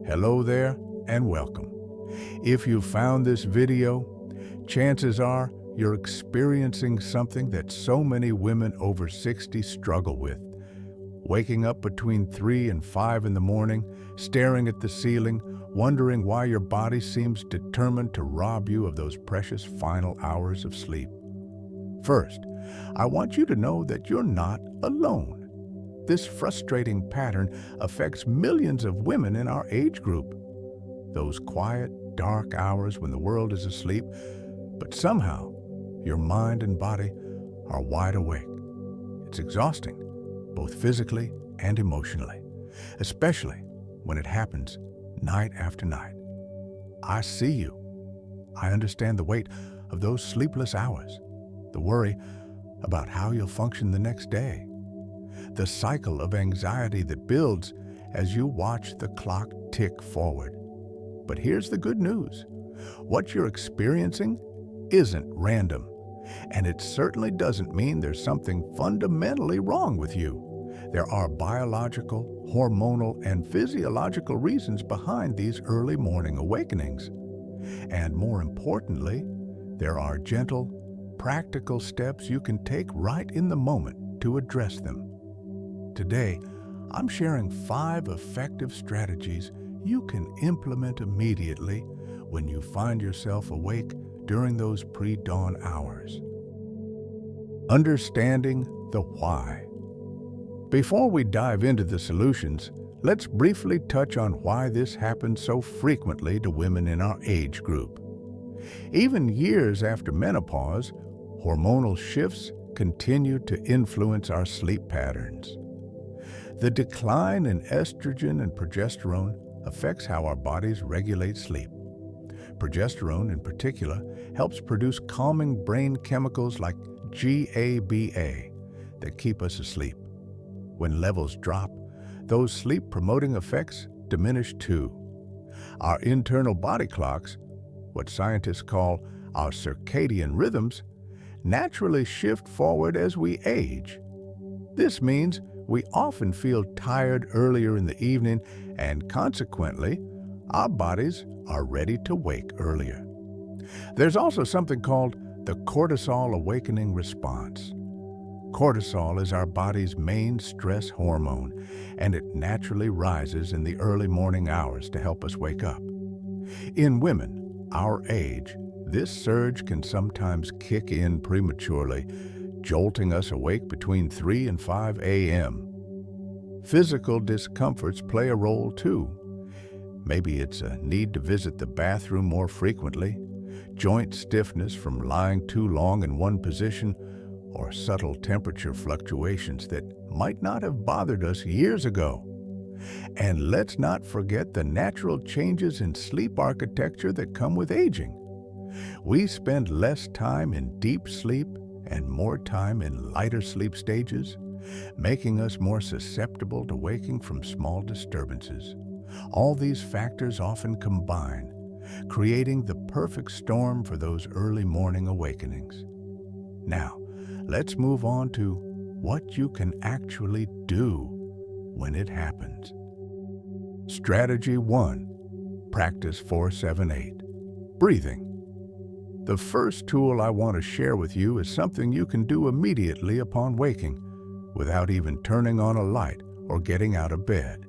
Hello there and welcome. If you found this video, chances are you're experiencing something that so many women over 60 struggle with. Waking up between 3 and 5 in the morning, staring at the ceiling, wondering why your body seems determined to rob you of those precious final hours of sleep. First, I want you to know that you're not alone. This frustrating pattern affects millions of women in our age group. Those quiet, dark hours when the world is asleep, but somehow your mind and body are wide awake. It's exhausting, both physically and emotionally, especially when it happens night after night. I see you. I understand the weight of those sleepless hours, the worry about how you'll function the next day, the cycle of anxiety that builds as you watch the clock tick forward. But here's the good news. What you're experiencing isn't random, and it certainly doesn't mean there's something fundamentally wrong with you. There are biological, hormonal, and physiological reasons behind these early morning awakenings. And more importantly, there are gentle, practical steps you can take right in the moment to address them. Today, I'm sharing 5 effective strategies you can implement immediately when you find yourself awake during those pre-dawn hours. Understanding the why. Before we dive into the solutions, let's briefly touch on why this happens so frequently to women in our age group. Even years after menopause, hormonal shifts continue to influence our sleep patterns. The decline in estrogen and progesterone affects how our bodies regulate sleep. Progesterone, in particular, helps produce calming brain chemicals like GABA that keep us asleep. When levels drop, those sleep-promoting effects diminish too. Our internal body clocks, what scientists call our circadian rhythms, naturally shift forward as we age. This means we often feel tired earlier in the evening, and consequently, our bodies are ready to wake earlier. There's also something called the cortisol awakening response. Cortisol is our body's main stress hormone, and it naturally rises in the early morning hours to help us wake up. In women our age, this surge can sometimes kick in prematurely, jolting us awake between 3 and 5 a.m. Physical discomforts play a role too. Maybe it's a need to visit the bathroom more frequently, joint stiffness from lying too long in one position, or subtle temperature fluctuations that might not have bothered us years ago. And let's not forget the natural changes in sleep architecture that come with aging. We spend less time in deep sleep and more time in lighter sleep stages, making us more susceptible to waking from small disturbances. All these factors often combine, creating the perfect storm for those early morning awakenings. Now, let's move on to what you can actually do when it happens. Strategy 1. Practice 4-7-8. Breathing. The first tool I want to share with you is something you can do immediately upon waking, without even turning on a light or getting out of bed.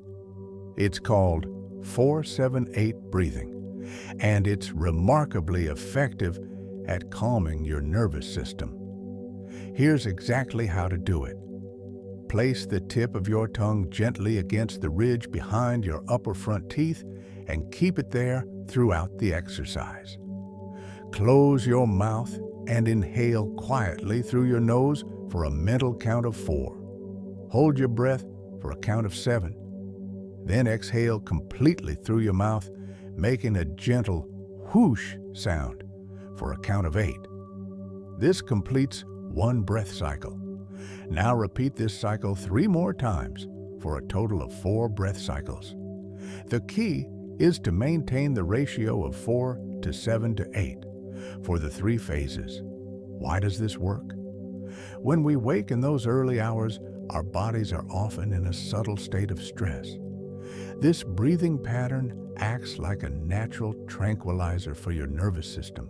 It's called 4-7-8 breathing, and it's remarkably effective at calming your nervous system. Here's exactly how to do it. Place the tip of your tongue gently against the ridge behind your upper front teeth and keep it there throughout the exercise. Close your mouth and inhale quietly through your nose for a mental count of 4. Hold your breath for a count of 7. Then exhale completely through your mouth, making a gentle whoosh sound for a count of 8. This completes one breath cycle. Now repeat this cycle 3 more times for a total of 4 breath cycles. The key is to maintain the ratio of 4 to 7 to 8 for the 3 phases. Why does this work? When we wake in those early hours, our bodies are often in a subtle state of stress. This breathing pattern acts like a natural tranquilizer for your nervous system.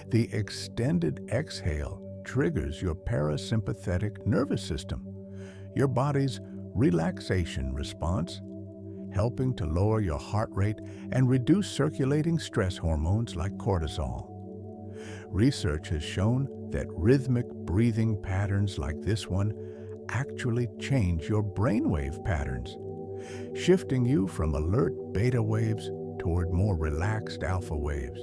The extended exhale triggers your parasympathetic nervous system, your body's relaxation response, helping to lower your heart rate and reduce circulating stress hormones like cortisol. Research has shown that rhythmic breathing patterns like this one actually change your brainwave patterns, shifting you from alert beta waves toward more relaxed alpha waves.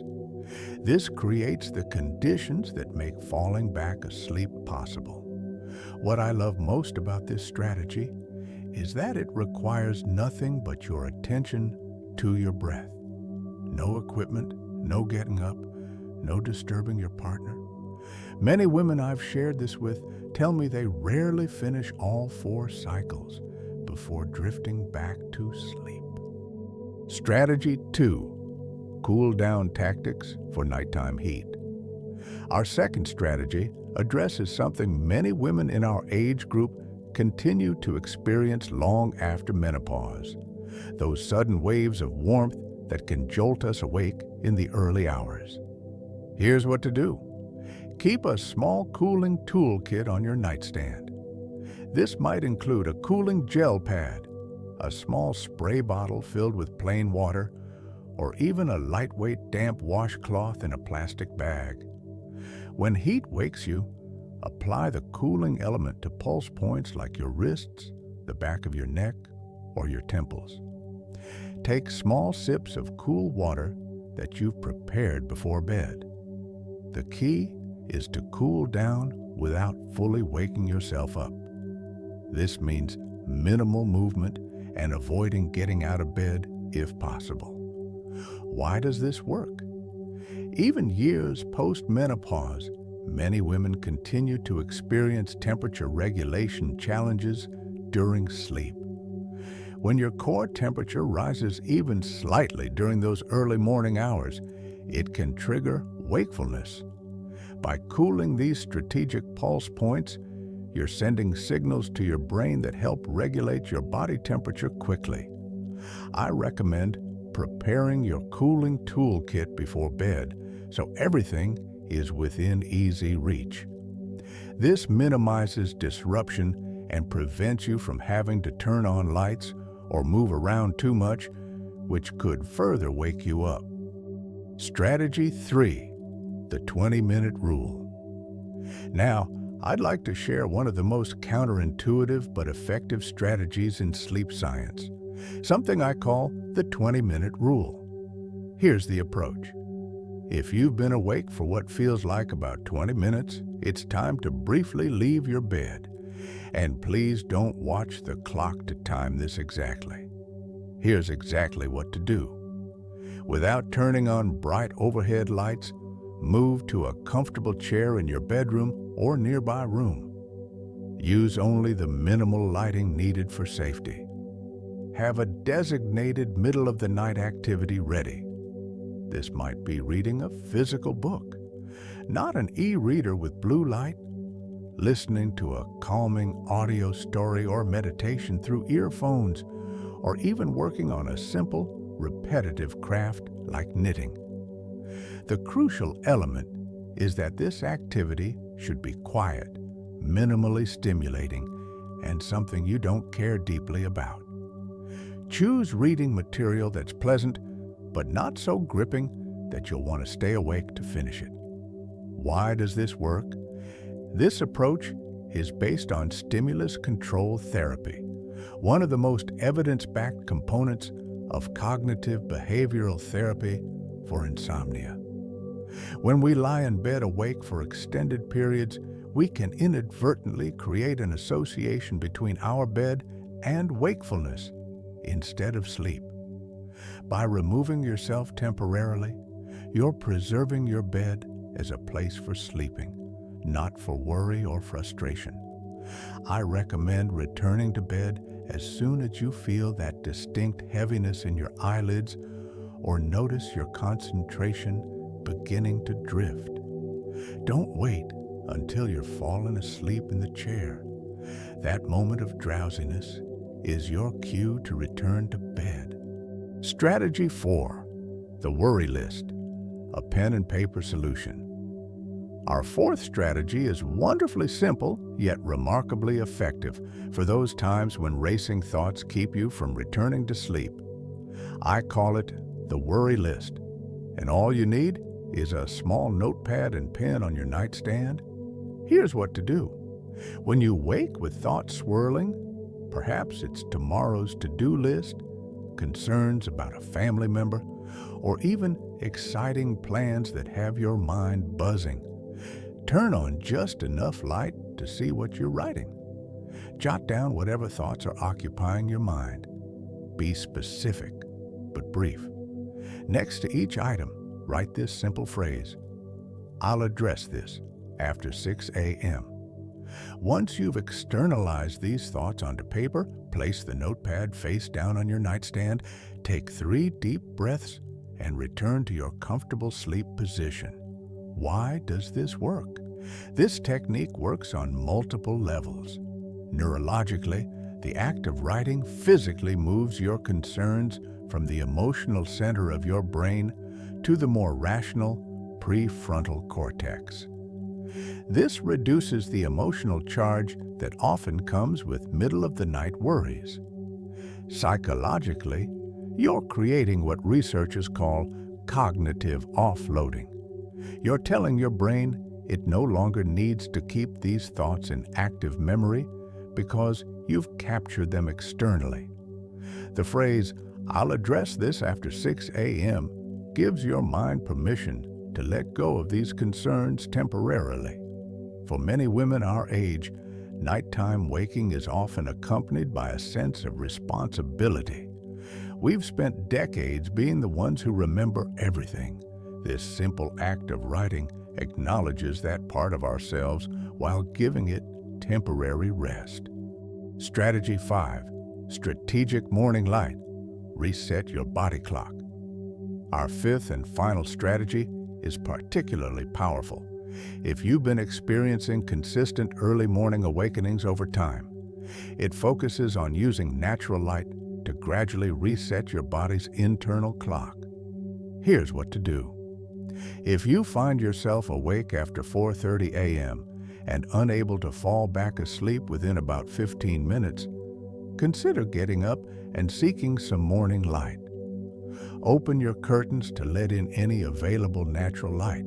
This creates the conditions that make falling back asleep possible. What I love most about this strategy is that it requires nothing but your attention to your breath. No equipment, no getting up, no disturbing your partner. Many women I've shared this with tell me they rarely finish all 4 cycles before drifting back to sleep. Strategy 2: cool down tactics for nighttime heat. Our second strategy addresses something many women in our age group continue to experience long after menopause: those sudden waves of warmth that can jolt us awake in the early hours. Here's what to do. Keep a small cooling toolkit on your nightstand. This might include a cooling gel pad, a small spray bottle filled with plain water, or even a lightweight damp washcloth in a plastic bag. When heat wakes you, apply the cooling element to pulse points like your wrists, the back of your neck, or your temples. Take small sips of cool water that you've prepared before bed. The key is to cool down without fully waking yourself up. This means minimal movement and avoiding getting out of bed if possible. Why does this work? Even years post-menopause, many women continue to experience temperature regulation challenges during sleep. When your core temperature rises even slightly during those early morning hours, it can trigger wakefulness. By cooling these strategic pulse points, you're sending signals to your brain that help regulate your body temperature quickly. I recommend preparing your cooling toolkit before bed so everything is within easy reach. This minimizes disruption and prevents you from having to turn on lights or move around too much, which could further wake you up. Strategy 3: the 20-minute rule. Now, I'd like to share one of the most counterintuitive but effective strategies in sleep science, something I call the 20-minute rule. Here's the approach. If you've been awake for what feels like about 20 minutes, it's time to briefly leave your bed. And please don't watch the clock to time this exactly. Here's exactly what to do. Without turning on bright overhead lights, move to a comfortable chair in your bedroom or nearby room. Use only the minimal lighting needed for safety. Have a designated middle-of-the-night activity ready. This might be reading a physical book, not an e-reader with blue light, listening to a calming audio story or meditation through earphones, or even working on a simple, repetitive craft like knitting. The crucial element is that this activity should be quiet, minimally stimulating, and something you don't care deeply about. Choose reading material that's pleasant, but not so gripping that you'll want to stay awake to finish it. Why does this work? This approach is based on stimulus control therapy, one of the most evidence-backed components of cognitive behavioral therapy for insomnia. When we lie in bed awake for extended periods, we can inadvertently create an association between our bed and wakefulness instead of sleep. By removing yourself temporarily, you're preserving your bed as a place for sleeping, not for worry or frustration. I recommend returning to bed as soon as you feel that distinct heaviness in your eyelids or notice your concentration beginning to drift. Don't wait until you're fallen asleep in the chair. That moment of drowsiness is your cue to return to bed. Strategy 4. The worry list, a pen and paper solution. Our fourth strategy is wonderfully simple, yet remarkably effective for those times when racing thoughts keep you from returning to sleep. I call it the worry list, and all you need is a small notepad and pen on your nightstand. Here's what to do. When you wake with thoughts swirling, perhaps it's tomorrow's to-do list, concerns about a family member, or even exciting plans that have your mind buzzing. Turn on just enough light to see what you're writing. Jot down whatever thoughts are occupying your mind. Be specific, but brief. Next to each item, write this simple phrase: I'll address this after 6 a.m. Once you've externalized these thoughts onto paper, place the notepad face down on your nightstand, take 3 deep breaths, and return to your comfortable sleep position. Why does this work? This technique works on multiple levels. Neurologically, the act of writing physically moves your concerns from the emotional center of your brain to the more rational prefrontal cortex. This reduces the emotional charge that often comes with middle-of-the-night worries. Psychologically, you're creating what researchers call cognitive offloading. You're telling your brain it no longer needs to keep these thoughts in active memory because you've captured them externally. The phrase, "I'll address this after 6 a.m." gives your mind permission to let go of these concerns temporarily. For many women our age, nighttime waking is often accompanied by a sense of responsibility. We've spent decades being the ones who remember everything. This simple act of writing acknowledges that part of ourselves while giving it temporary rest. Strategy 5. Strategic morning light. Reset your body clock. Our fifth and final strategy is particularly powerful. If you've been experiencing consistent early morning awakenings over time, it focuses on using natural light to gradually reset your body's internal clock. Here's what to do. If you find yourself awake after 4:30 a.m. and unable to fall back asleep within about 15 minutes, consider getting up and seeking some morning light. Open your curtains to let in any available natural light.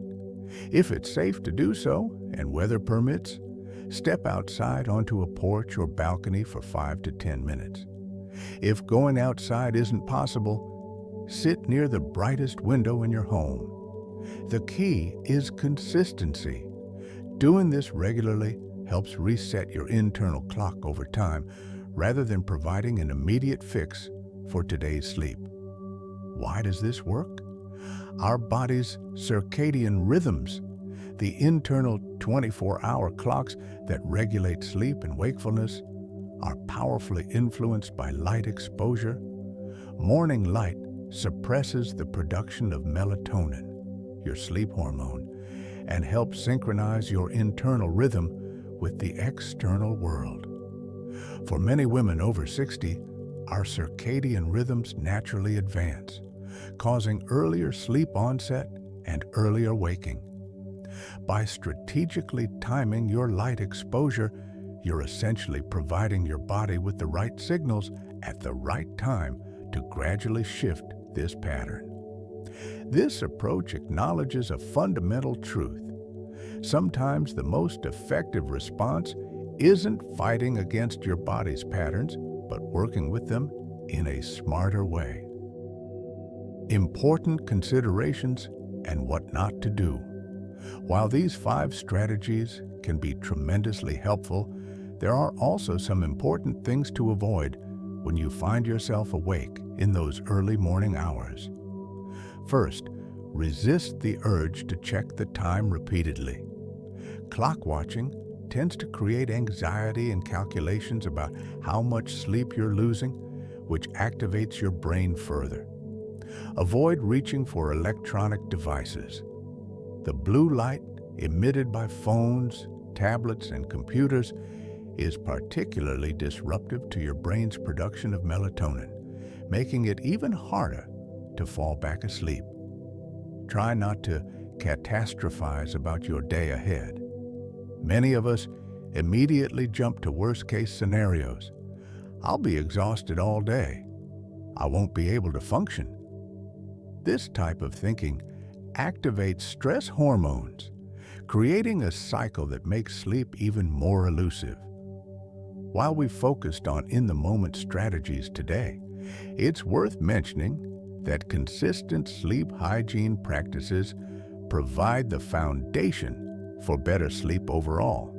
If it's safe to do so, and weather permits, step outside onto a porch or balcony for 5 to 10 minutes. If going outside isn't possible, sit near the brightest window in your home. The key is consistency. Doing this regularly helps reset your internal clock over time rather than providing an immediate fix for today's sleep. Why does this work? Our body's circadian rhythms, the internal 24-hour clocks that regulate sleep and wakefulness, are powerfully influenced by light exposure. Morning light suppresses the production of melatonin, your sleep hormone, and helps synchronize your internal rhythm with the external world. For many women over 60, our circadian rhythms naturally advance, causing earlier sleep onset and earlier waking. By strategically timing your light exposure, you're essentially providing your body with the right signals at the right time to gradually shift this pattern. This approach acknowledges a fundamental truth. Sometimes the most effective response isn't fighting against your body's patterns, but working with them in a smarter way. Important considerations and what not to do. While these 5 strategies can be tremendously helpful, there are also some important things to avoid when you find yourself awake in those early morning hours. First, resist the urge to check the time repeatedly. Clock watching tends to create anxiety and calculations about how much sleep you're losing, which activates your brain further. Avoid reaching for electronic devices. The blue light emitted by phones, tablets, and computers is particularly disruptive to your brain's production of melatonin, making it even harder to fall back asleep. Try not to catastrophize about your day ahead. Many of us immediately jump to worst-case scenarios. I'll be exhausted all day. I won't be able to function. This type of thinking activates stress hormones, creating a cycle that makes sleep even more elusive. While we focused on in-the-moment strategies today, it's worth mentioning that consistent sleep hygiene practices provide the foundation for better sleep overall.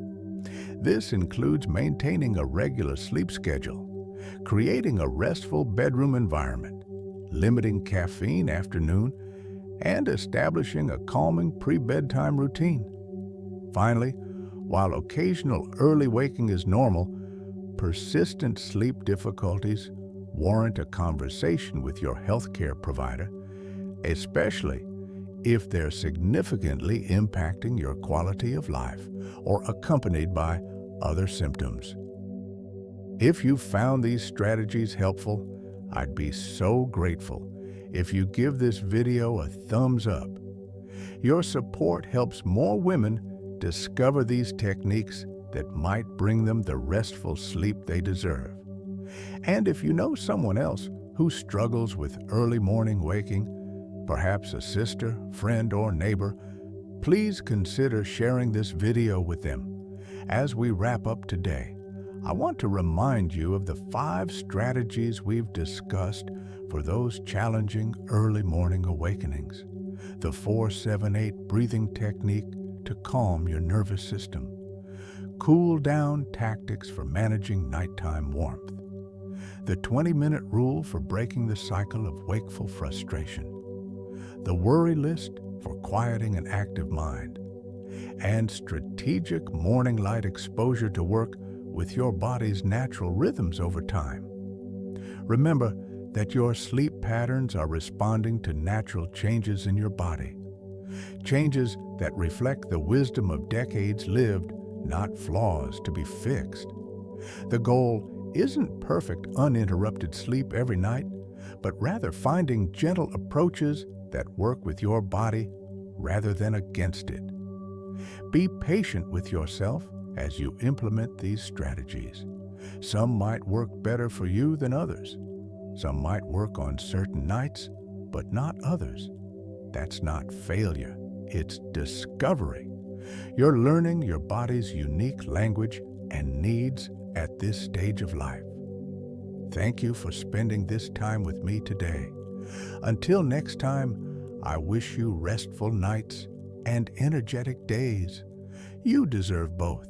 This includes maintaining a regular sleep schedule, creating a restful bedroom environment, limiting caffeine after noon, and establishing a calming pre-bedtime routine. Finally, while occasional early waking is normal, persistent sleep difficulties warrant a conversation with your healthcare provider, especially if they're significantly impacting your quality of life or accompanied by other symptoms. If you found these strategies helpful, I'd be so grateful if you give this video a thumbs up. Your support helps more women discover these techniques that might bring them the restful sleep they deserve. And if you know someone else who struggles with early morning waking, perhaps a sister, friend, or neighbor, please consider sharing this video with them. As we wrap up today, I want to remind you of the 5 strategies we've discussed for those challenging early morning awakenings. The 4-7-8 breathing technique to calm your nervous system. Cool down tactics for managing nighttime warmth. The 20-minute rule for breaking the cycle of wakeful frustration. The worry list for quieting an active mind. And strategic morning light exposure to work with your body's natural rhythms over time. Remember that your sleep patterns are responding to natural changes in your body. Changes that reflect the wisdom of decades lived, not flaws to be fixed. The goal isn't perfect, uninterrupted sleep every night, but rather finding gentle approaches that work with your body rather than against it. Be patient with yourself as you implement these strategies. Some might work better for you than others. Some might work on certain nights, but not others. That's not failure, it's discovery. You're learning your body's unique language and needs at this stage of life. Thank you for spending this time with me today. Until next time, I wish you restful nights and energetic days. You deserve both.